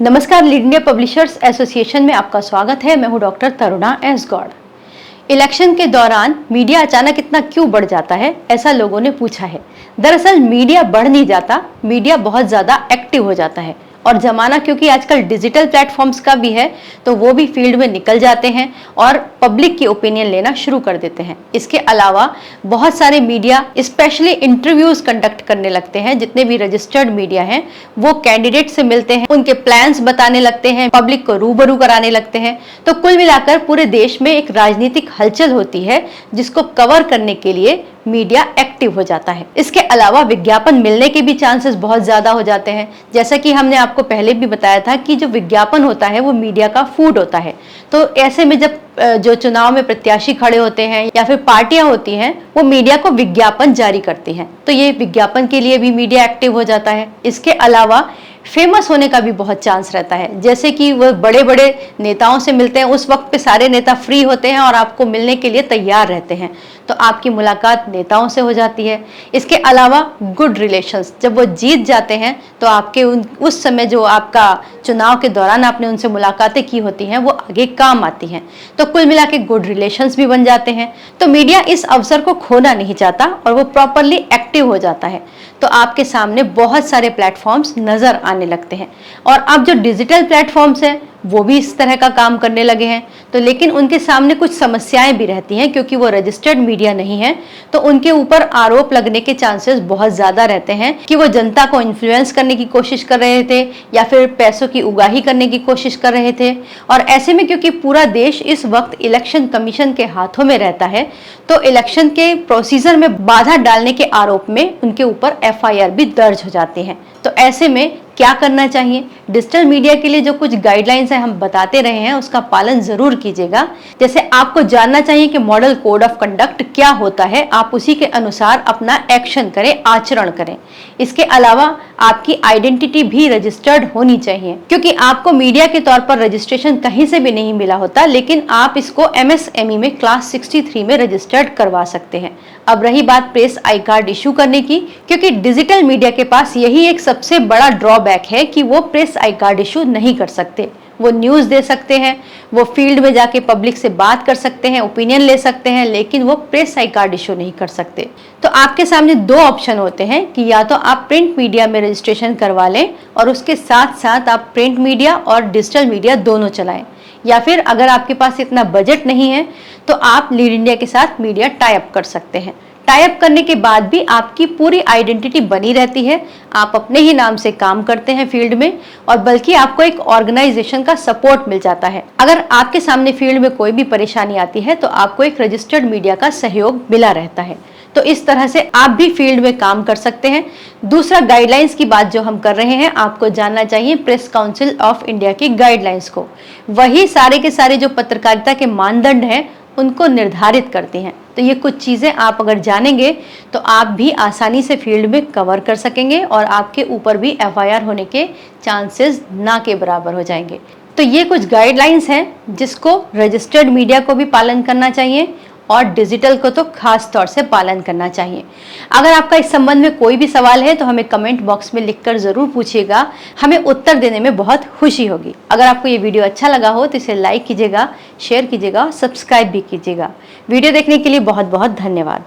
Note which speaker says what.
Speaker 1: नमस्कार, lead India publishers association में आपका स्वागत है। मैं हूं doctor Taruna S Gaur. Election के दौरान मीडिया अचानक इतना क्यों बढ़ जाता है, ऐसा लोगों ने पूछा है। दरअसल मीडिया बढ़ नहीं जाता, मीडिया बहुत ज्यादा एक्टिव हो जाता है। और जमाना क्योंकि आजकल डिजिटल प्लेटफॉर्म्स का भी है, तो वो भी फील्ड में निकल जाते हैं और पब्लिक की ओपिनियन लेना शुरू कर देते हैं। इसके अलावा बहुत सारे मीडिया स्पेशली इंटरव्यूज कंडक्ट करने लगते हैं। जितने भी रजिस्टर्ड मीडिया हैं वो कैंडिडेट से मिलते हैं, उनके प्लान्स बताने लगते हैं, पब्लिक को रूबरू कराने लगते हैं। तो कुल मिलाकर पूरे देश में एक राजनीतिक हलचल होती है जिसको कवर करने के लिए मीडिया एक्टिव हो जाता है। इसके अलावा विज्ञापन मिलने के भी चांसेस बहुत ज्यादा हो जाते हैं। जैसा कि हमने आपको पहले भी बताया था कि जो विज्ञापन होता है वो मीडिया का फूड होता है। तो ऐसे में जब जो चुनाव में प्रत्याशी खड़े होते हैं या फिर पार्टियां होती हैं, वो मीडिया को विज्ञापन जारी करती हैं, तो ये विज्ञापन के लिए भी मीडिया एक्टिव हो जाता है। इसके अलावा फेमस होने का भी बहुत चांस रहता है। जैसे कि वो बड़े बड़े नेताओं से मिलते हैं, उस वक्त पे सारे नेता फ्री होते हैं और आपको मिलने के लिए तैयार रहते हैं, तो आपकी मुलाकात नेताओं से हो जाती है। इसके अलावा गुड रिलेशंस, जब वो जीत जाते हैं तो आपके उस समय जो आपका चुनाव के दौरान आपने उनसे मुलाकातें की होती हैं वो आगे काम आती हैं। तो कुल मिला के गुड रिलेशंस भी बन जाते हैं। तो मीडिया इस अवसर को खोना नहीं चाहता और वो प्रॉपरली एक्टिव हो जाता है। तो आपके सामने बहुत सारे प्लेटफॉर्म्स नजर आने लगते हैं और अब जो डिजिटल प्लेटफॉर्म्स हैं वो भी इस तरह का काम करने लगे हैं। तो लेकिन उनके सामने कुछ समस्याएं भी रहती हैं, क्योंकि वो रजिस्टर्ड मीडिया नहीं है, तो उनके ऊपर आरोप लगने के चांसेस बहुत ज्यादा रहते हैं कि वो जनता को इन्फ्लुएंस करने की कोशिश कर रहे थे या फिर पैसों की उगाही करने की कोशिश कर रहे थे। और ऐसे में क्योंकि पूरा देश इस वक्त इलेक्शन कमीशन के हाथों में रहता है, तो इलेक्शन के प्रोसीजर में बाधा डालने के आरोप में उनके ऊपर FIR भी दर्ज हो जाती हैं। तो ऐसे में क्या करना चाहिए? डिजिटल मीडिया के लिए जो कुछ गाइडलाइंस है हम बताते रहे हैं, उसका पालन जरूर कीजिएगा। जैसे आपको जानना चाहिए कि मॉडल कोड ऑफ कंडक्ट क्या होता है, आप उसी के अनुसार अपना एक्शन करें, आचरण करें। इसके अलावा आपकी आइडेंटिटी भी रजिस्टर्ड होनी चाहिए, क्योंकि आपको मीडिया के तौर पर रजिस्ट्रेशन कहीं से भी नहीं मिला होता, लेकिन आप इसको MSME में क्लास 63 में रजिस्टर्ड करवा सकते हैं। अब रही बात प्रेस आई कार्ड इशू करने की, क्योंकि डिजिटल मीडिया के पास यही एक सबसे बड़ा ड्रॉबैक है कि वो प्रेस आई कार्ड इशू नहीं कर सकते। वो न्यूज़ दे सकते हैं, वो फील्ड में जाके पब्लिक से बात कर सकते हैं, ओपिनियन ले सकते हैं, लेकिन वो प्रेस आई कार्ड इशू नहीं कर सकते। तो आपके सामने दो ऑप्शन होते हैं कि या तो आप प्रिंट मीडिया में रजिस्ट्रेशन करवा लें और उसके साथ साथ आप प्रिंट मीडिया और डिजिटल मीडिया दोनों चलाएं, या फिर अगर आपके पास इतना बजट नहीं है तो आप लीड इंडिया के साथ मीडिया टाई अप कर सकते हैं। टाई अप करने के बाद भी आपकी पूरी आइडेंटिटी बनी रहती है, आप अपने ही नाम से काम करते हैं फील्ड में, और बल्कि आपको एक ऑर्गेनाइजेशन का सपोर्ट मिल जाता है। अगर आपके सामने फील्ड में कोई भी परेशानी आती है तो आपको एक रजिस्टर्ड मीडिया का सहयोग मिला रहता है। तो इस तरह से आप भी फील्ड में काम कर सकते हैं। दूसरा, गाइडलाइंस की बात जो हम कर रहे हैं, आपको जानना चाहिए प्रेस काउंसिल ऑफ इंडिया की गाइडलाइंस को। वही सारे के सारे जो पत्रकारिता के मानदंड हैं उनको निर्धारित करती हैं। तो ये कुछ चीजें आप अगर जानेंगे तो आप भी आसानी से फील्ड में कवर कर सकेंगे और आपके ऊपर भी FIR होने के चांसेस ना के बराबर हो जाएंगे। तो ये कुछ गाइडलाइंस हैं जिसको रजिस्टर्ड मीडिया को भी पालन करना चाहिए और डिजिटल को तो खास तौर से पालन करना चाहिए। अगर आपका इस संबंध में कोई भी सवाल है तो हमें कमेंट बॉक्स में लिखकर जरूर पूछिएगा, हमें उत्तर देने में बहुत खुशी होगी। अगर आपको ये वीडियो अच्छा लगा हो तो इसे लाइक कीजिएगा, शेयर कीजिएगा और सब्सक्राइब भी कीजिएगा। वीडियो देखने के लिए बहुत बहुत धन्यवाद।